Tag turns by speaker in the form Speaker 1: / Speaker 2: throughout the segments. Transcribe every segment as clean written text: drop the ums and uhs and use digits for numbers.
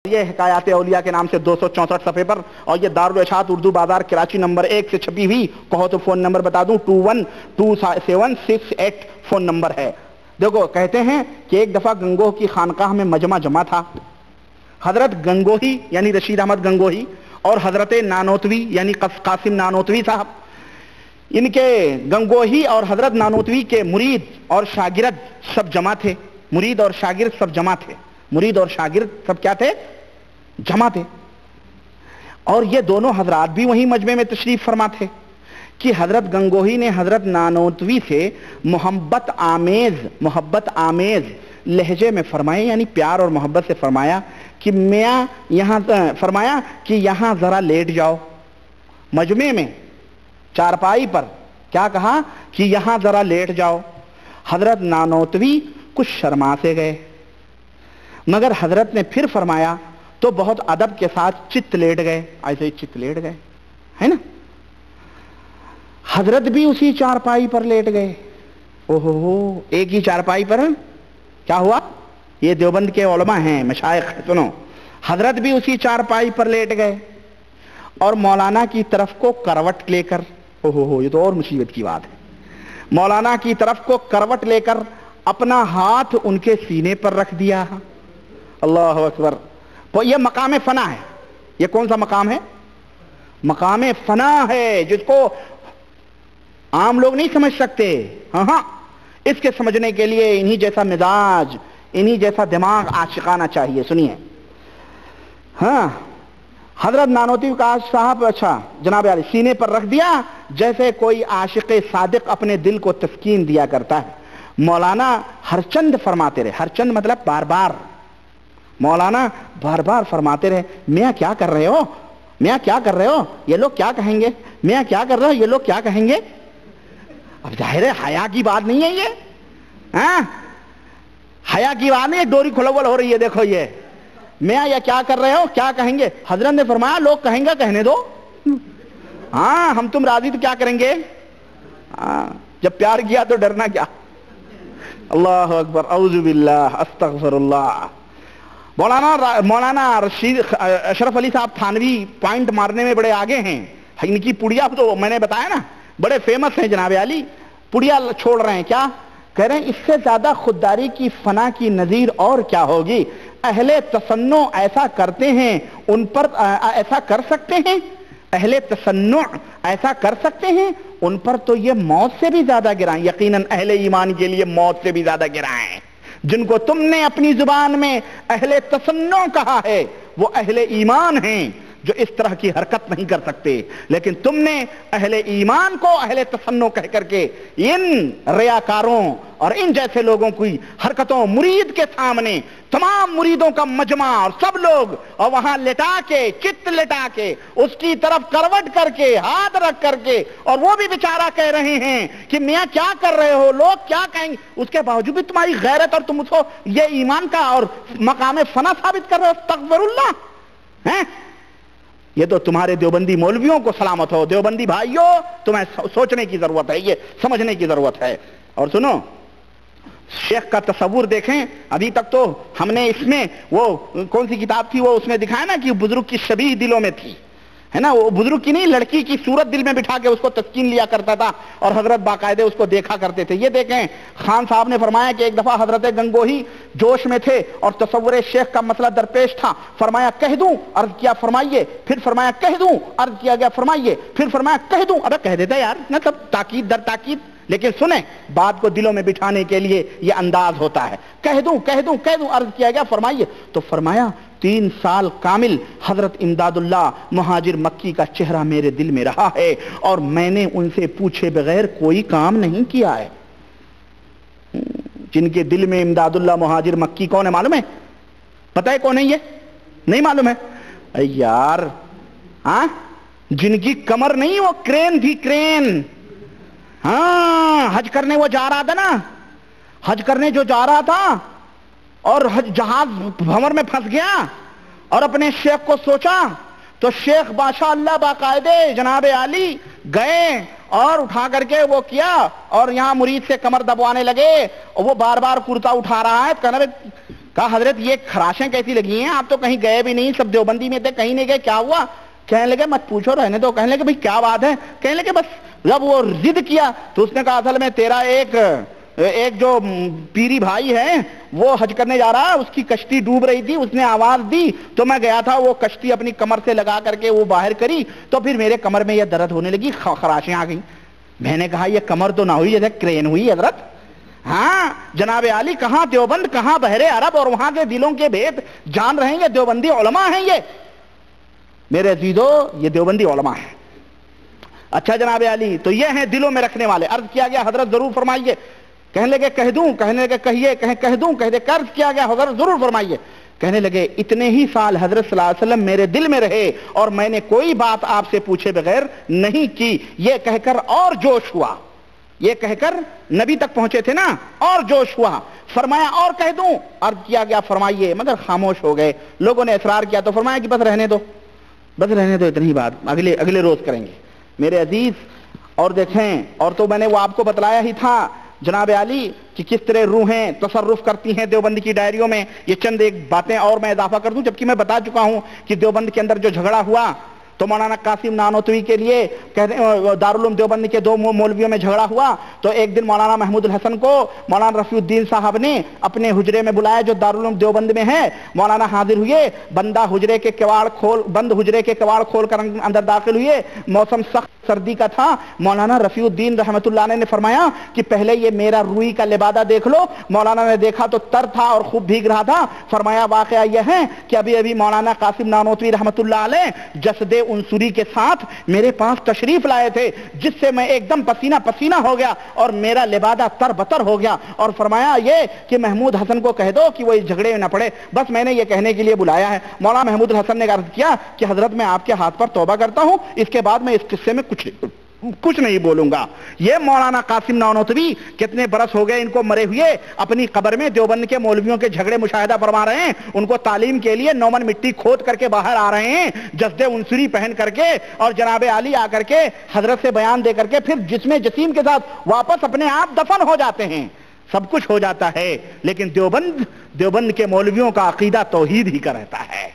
Speaker 1: یہ حکایات اولیاء کے نام سے 264 صفحے پر، اور یہ دارالارشاد اردو بازار کراچی نمبر 1 سے چھپی ہوئی، کہو تو فون نمبر بتا دوں 212768 فون نمبر ہے۔ دیکھو کہتے ہیں کہ ایک دفعہ گنگوہ کی خانقاہ میں مجمع جمع تھا۔ حضرت گنگوہی یعنی رشید احمد گنگوہی اور حضرت نانوتوی یعنی قاسم نانوتوی صاحب، ان کے گنگوہی اور حضرت نانوتوی کے مرید اور شاگرد سب جمع تھے۔ مرید اور شاگرد سب جمع تھے، مرید اور شاگرد سب کیا تھے؟ جمع تھے۔ اور یہ دونوں حضرات بھی وہیں مجمع میں تشریف فرما تھے کہ حضرت گنگوہی نے حضرت نانوتوی سے محبت آمیز لہجے میں فرمائے، یعنی پیار اور محبت سے فرمایا کہ میاں یہاں ذرا لیٹ جاؤ۔ مجمع میں چارپائی پر کیا کہا کہ یہاں ذرا لیٹ جاؤ۔ حضرت نانوتوی کچھ شرما سے گئے، مگر حضرت نے پھر فرمایا تو بہت ادب کے ساتھ چت لیٹ گئے، ایسے ہی چت لیٹ گئے، ہے نا۔ حضرت بھی اسی چارپائی پر لیٹ گئے۔ اوہو، ایک ہی چارپائی پر کیا ہوا؟ یہ دیوبند کے علماء ہیں، مشائخ، سنو۔ حضرت بھی اسی چارپائی پر لیٹ گئے اور مولانا کی طرف کو کروٹ لے کر، اوہو یہ تو اور مصیبت کی بات ہے، مولانا کی طرف کو کروٹ لے کر اپنا ہاتھ ان کے سینے پر رکھ دیا۔ اللہ اکبر۔ تو یہ مقام فنا ہے۔ یہ کون سا مقام ہے؟ مقام فنا ہے، جس کو عام لوگ نہیں سمجھ سکتے۔ ہاں، اس کے سمجھنے کے لیے انہی جیسا مزاج، انہی جیسا دماغ عاشقانہ چاہیے۔ سنیے، ہاں، حضرت نانوتوی کا صاحب، اچھا جناب عالی، سینے پر رکھ دیا جیسے کوئی عاشق صادق اپنے دل کو تسکین دیا کرتا ہے۔ مولانا ہر چند فرماتے رہے، ہر چند مطلب بار بار، مولانا بار بار فرماتے رہے، میاں کیا کر رہے ہو، میاں کیا کر رہے ہو، یہ لوگ کیا کہیں گے، میاں کیا کر رہے ہو، یہ لوگ کیا کہیں گے۔ اب ظاہر ہے حیا کی بات نہیں ہے یہ، ہاں حیا کی بات نہیں ہے، ڈوری کھلول ہو رہی ہے۔ دیکھو یہ میاں یہ کیا کر رہے ہو، کیا کہیں گے۔ حضرت نے فرمایا لوگ کہیں گے کہنے دو، ہاں ہم تم راضی تو کیا کریں گے، ہاں جب پیار کیا تو ڈرنا کیا۔ اللہ اکبر، اعوذ باللہ، استغفر اللہ۔ مولانا رشید اشرف علی صاحب تھانوی پوائنٹ مارنے میں بڑے آگے ہیں۔ ان کی پڑیا تو میں نے بتایا نا بڑے فیمس ہیں جناب علی، پڑیا چھوڑ رہے ہیں، کیا کہہ رہے ہیں؟ اس سے زیادہ خودداری کی فنا کی نظیر اور کیا ہوگی۔ اہل تصنع ایسا کرتے ہیں، ان پر ایسا کر سکتے ہیں، اہل تصنع ایسا کر سکتے ہیں، ان پر تو یہ موت سے بھی زیادہ گرائیں، یقیناً اہل ایمان کے لیے موت سے بھی زیادہ گرائیں۔ جن کو تم نے اپنی زبان میں اہل تصنع کہا ہے وہ اہل ایمان ہیں جو اس طرح کی حرکت نہیں کر سکتے، لیکن تم نے اہل ایمان کو اہل تصنع کہہ کر کے ان ریاکاروں اور ان جیسے لوگوں کی حرکتوں، مرید کے سامنے تمام مریدوں کا مجمع اور سب لوگ، اور وہاں لٹا کے، چت لٹا کے، اس کی طرف کروٹ کر کے، ہاتھ رکھ کر کے، اور وہ بھی بیچارہ کہہ رہے ہیں کہ میاں کیا کر رہے ہو، لوگ کیا کہیں گے۔ اس کے باوجود بھی تمہاری غیرت اور تم اس کو یہ ایمان کا اور مقام فنا ثابت کر رہے ہو، استغفر اللہ ہیں۔ یہ تو تمہارے دیوبندی مولویوں کو سلامت ہو، دیوبندی بھائیوں تمہیں سوچنے کی ضرورت ہے، یہ سمجھنے کی ضرورت ہے۔ اور سنو، شیخ کا تصور دیکھیں، ابھی تک تو ہم نے اس میں وہ کون سی کتاب تھی وہ اس میں دکھایا نا کہ بزرگ کی شبیہ دلوں میں تھی، ہے نا، وہ بزرگ کی نہیں لڑکی کی صورت دل میں بٹھا کے اس کو تسکین لیا کرتا تھا اور حضرت باقاعدے اس کو دیکھا کرتے تھے۔ یہ دیکھیں، خان صاحب نے فرمایا کہ ایک دفعہ حضرت گنگوہی جوش میں تھے اور تصور شیخ کا مسئلہ درپیش تھا۔ فرمایا کہہ دوں، عرض کیا فرمائیے، پھر فرمایا کہہ دوں، عرض کیا گیا فرمائیے، پھر فرمایا کہہ دوں۔ ابے کہہ دیتا یار، نہ سب تاکید در تاکید، لیکن سنیں بات کو دلوں میں بٹھانے کے لیے یہ انداز ہوتا ہے، کہہ دوں کہہ دوں کہہ دوں، عرض کیا گیا فرمائیے۔ تو فرمایا 3 سال کامل حضرت امداد اللہ مہاجر مکی کا چہرہ میرے دل میں رہا ہے اور میں نے ان سے پوچھے بغیر کوئی کام نہیں کیا ہے۔ جن کے دل میں امداد اللہ مہاجر مکی کون ہے معلوم ہے؟ پتہ ہے کون ہے؟ یہ نہیں معلوم ہے؟ اے یار، ہاں جن کی کمر نہیں، وہ کرین تھی، کرین۔ ہاں حج کرنے وہ جا رہا تھا نا، حج کرنے جو جا رہا تھا اور جہاز بھنور میں پھنس گیا اور اپنے شیخ کو سوچا، تو شیخ ماشاء اللہ باقاعدے جناب عالی گئے اور اٹھا کر کے وہ کیا اور یہاں مرید سے کمر دبوانے لگے، اور وہ بار بار کرتا اٹھا رہا ہے، کہنا کہا حضرت یہ خراشیں کیسی لگی ہیں، آپ تو کہیں گئے بھی نہیں، سب دیوبندی میں تھے، کہیں نہیں گئے، کیا ہوا؟ کہنے لگے مت پوچھو، رہنے دو۔ کہنے لگے بھئی کیا بات ہے؟ کہنے لگے بس جب وہ ضد کیا تو اس نے کہا اصل میں تیرا ایک جو پیری بھائی ہے وہ حج کرنے جا رہا ہے، اس کی کشتی ڈوب رہی تھی، اس نے آواز دی تو میں گیا تھا، وہ کشتی اپنی کمر سے لگا کر کے وہ باہر کری تو پھر میرے کمر میں یہ درد ہونے لگی، خراشیں آ گئیں۔ میں نے کہا یہ کمر تو نہ ہوئی، جیسے کرین ہوئی حضرت۔ ہاں جناب عالی، کہاں دیوبند، کہاں بحر عرب، اور وہاں کے دلوں کے بھید جان رہے ہیں، یہ دیوبندی علماء ہیں یہ میرے عزیزو، یہ دیوبندی علماء ہیں۔ اچھا جناب عالی، تو یہ ہیں دلوں میں رکھنے والے۔ عرض کیا گیا حضرت ضرور فرمائیے، کہنے لگے کہہ دوں، کہنے لگے کہیے، کہہ دوں، کہہ دے، عرض کیا گیا حضرت ضرور فرمائیے۔ کہنے لگے اتنے ہی سال حضرت صلی اللہ علیہ وسلم میرے دل میں رہے اور میں نے کوئی بات آپ سے پوچھے بغیر نہیں کی، یہ کہہ کر اور جوش ہوا، یہ کہہ کر نبی تک پہنچے تھے نا، اور جوش ہوا۔ فرمایا اور کہہ دوں؟ عرض کیا گیا فرمائیے، مگر خاموش ہو گئے۔ لوگوں نے اصرار کیا تو فرمایا کہ بس رہنے دو، بس رہنے دو، اتنی ہی بات، اگلے روز کریں گے میرے عزیز۔ اور دیکھیں، اور تو میں نے وہ آپ کو بتلایا ہی تھا جناب عالی کہ کس طرح روحیں تصرف کرتی ہیں دیوبند کی ڈائریوں میں۔ یہ چند ایک باتیں اور میں اضافہ کر دوں، جبکہ میں بتا چکا ہوں کہ دیوبند کے اندر جو جھگڑا ہوا تو مولانا قاسم نانوتوی کے لیے دارالعلوم دیوبند کے دو مولویوں میں جھگڑا ہوا تو ایک دن مولانا محمود الحسن کو مولانا رفیع الدین صاحب نے اپنے حجرے میں بلایا جو دارالعلوم دیوبند میں ہے۔ مولانا حاضر ہوئے، بند حجرے کے کواڑ کھول کر اندر داخل ہوئے، موسم سخت سردی کا تھا۔ مولانا رفیع الدین رحمت اللہ علیہ نے فرمایا کہ پہلے یہ میرا روئی کا لبادہ دیکھ لو۔ مولانا نے دیکھا تو تر تھا اور خوب بھیگ رہا تھا۔ فرمایا واقعہ یہ ہے کہ ابھی مولانا قاسم نانوتوی رحمت اللہ علیہ جسد انصری کے ساتھ میرے پاس تشریف لائے تھے، جس سے میں ایک دم پسینہ پسینہ ہو گیا اور میرا لبادہ تر بتر ہو گیا۔ اور فرمایا یہ کہ محمود حسن کو کہہ دو کہ وہ اس جھگڑے میں نہ پڑے، بس میں نے یہ کہنے کے لیے بلایا ہے۔ مولانا محمود الحسن نے عرض کیا کہ حضرت میں آپ کے ہاتھ پر توبہ کرتا ہوں، اس کے بعد میں اس قصے میں کچھ نہیں بولوں گا۔ یہ مولانا قاسم نانوتوی کتنے برس ہو گئے ان کو مرے ہوئے، اپنی قبر میں دیوبند کے مولویوں کے جھگڑے مشاہدہ فرما رہے ہیں، ان کو تعلیم کے لیے نومن مٹی کھود کر کے باہر آ رہے ہیں جسد انصری پہن کر کے، اور جناب عالی آ کر کے حضرت سے بیان دے کر کے پھر جسم جسیم کے ساتھ واپس اپنے آپ دفن ہو جاتے ہیں۔ سب کچھ ہو جاتا ہے، لیکن دیوبند کے مولویوں کا عقیدہ توحید ہی کا رہتا ہے۔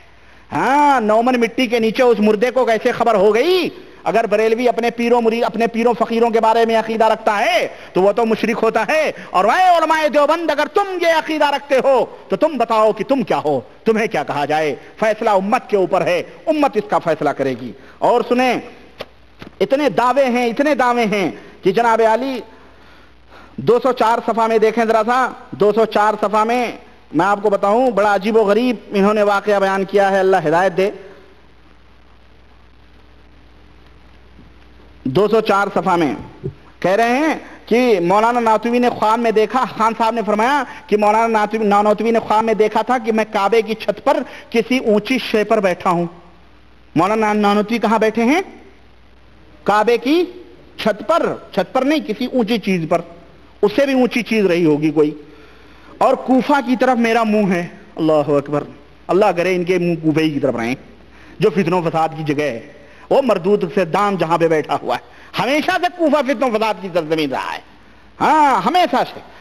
Speaker 1: ہاں، نومن مٹی کے نیچے اس مردے کو کیسے خبر ہو گئی؟ اگر بریلوی اپنے پیروں فقیروں کے بارے میں عقیدہ رکھتا ہے تو وہ تو مشرک ہوتا ہے۔ اور اے علماء دیوبند، اگر تم یہ عقیدہ رکھتے ہو تو تم بتاؤ کہ تم کیا ہو، تمہیں کیا کہا جائے؟ فیصلہ امت کے اوپر ہے، امت اس کا فیصلہ کرے گی۔ اور سنیں، اتنے دعوے ہیں کہ جناب عالی 204 صفحہ میں دیکھیں ذرا سا، 204 صفحہ میں آپ کو بتاؤں، بڑا عجیب و غریب انہوں نے واقعہ بیان کیا ہے، اللہ ہدایت دے۔ 204 صفحہ میں کہہ رہے ہیں کہ مولانا نانوتوی نے خواب میں دیکھا، خان صاحب نے فرمایا کہ مولانا نانوتوی نے خواب میں دیکھا تھا کہ میں کعبے کی چھت پر کسی اونچی شے پر بیٹھا ہوں۔ مولانا نانوتوی کہاں بیٹھے ہیں؟ کعبے کی چھت پر نہیں، کسی اونچی چیز پر، اس سے بھی اونچی چیز رہی ہوگی کوئی، اور کوفہ کی طرف میرا منہ ہے۔ اللہ اکبر، اللہ کرے ان کے منہ کوفے کی طرف رہیں جو فتن و فساد کی جگہ ہے، وہ مردود سے دام جہاں پہ بیٹھا ہوا ہے۔ ہمیشہ سے کوفہ فتن و فساد کی سرزمین رہا ہے، ہاں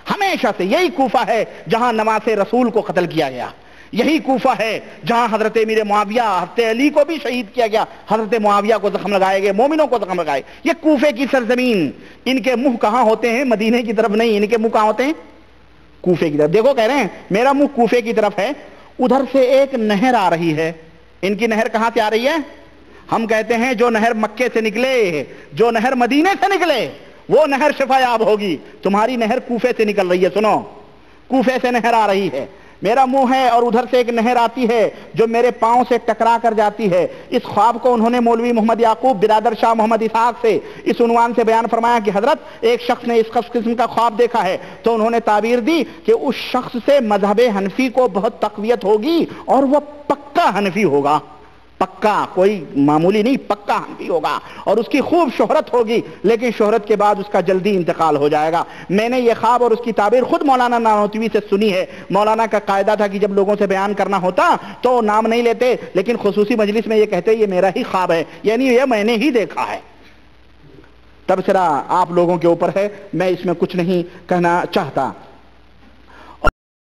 Speaker 1: ہمیشہ سے یہی کوفہ ہے جہاں نماز رسول کو قتل کیا گیا، یہی کوفہ ہے جہاں حضرت امیر معاویہ، حضرت علی کو بھی شہید کیا گیا، حضرت معاویہ کو زخم لگائے گئے، مومنوں کو زخم لگائے، یہ کوفے کی سرزمین۔ ان کے منہ کہاں ہوتے ہیں؟ مدینے کی طرف نہیں، ان کے منہ کہاں ہوتے ہیں؟ کوفے کی طرف۔ دیکھو کہہ رہے ہیں میرا منہ کوفے کی طرف ہے، ادھر سے ایک نہر آ رہی ہے۔ ان کی نہر کہاں سے آ رہی ہے؟ ہم کہتے ہیں جو نہر مکے سے نکلے، جو نہر مدینے سے نکلے، وہ نہر شفا یاب ہوگی۔ تمہاری نہر کوفے سے نکل رہی ہے، سنو، کوفے سے نہر آ رہی ہے، میرا منہ ہے اور ادھر سے ایک نہر آتی ہے جو میرے پاؤں سے ٹکرا کر جاتی ہے۔ اس خواب کو انہوں نے مولوی محمد یعقوب برادر شاہ محمد اسحاق سے اس عنوان سے بیان فرمایا کہ حضرت ایک شخص نے اس قسم کا خواب دیکھا ہے، تو انہوں نے تعبیر دی کہ اس شخص سے مذہب حنفی کو بہت تقویت ہوگی اور وہ پکا حنفی ہوگا، پکا، کوئی معمولی نہیں، پکا حنفی ہوگا، اور اس کی خوب شہرت ہوگی، لیکن شہرت کے بعد اس کا جلدی انتقال ہو جائے گا۔ میں نے یہ خواب اور اس کی تعبیر خود مولانا نانوتوی سے سنی ہے۔ مولانا کا قاعدہ تھا کہ جب لوگوں سے بیان کرنا ہوتا تو نام نہیں لیتے، لیکن خصوصی مجلس میں یہ کہتے یہ میرا ہی خواب ہے، یعنی یہ میں نے ہی دیکھا ہے۔ تبصرہ آپ لوگوں کے اوپر ہے، میں اس میں کچھ نہیں کہنا چاہتا۔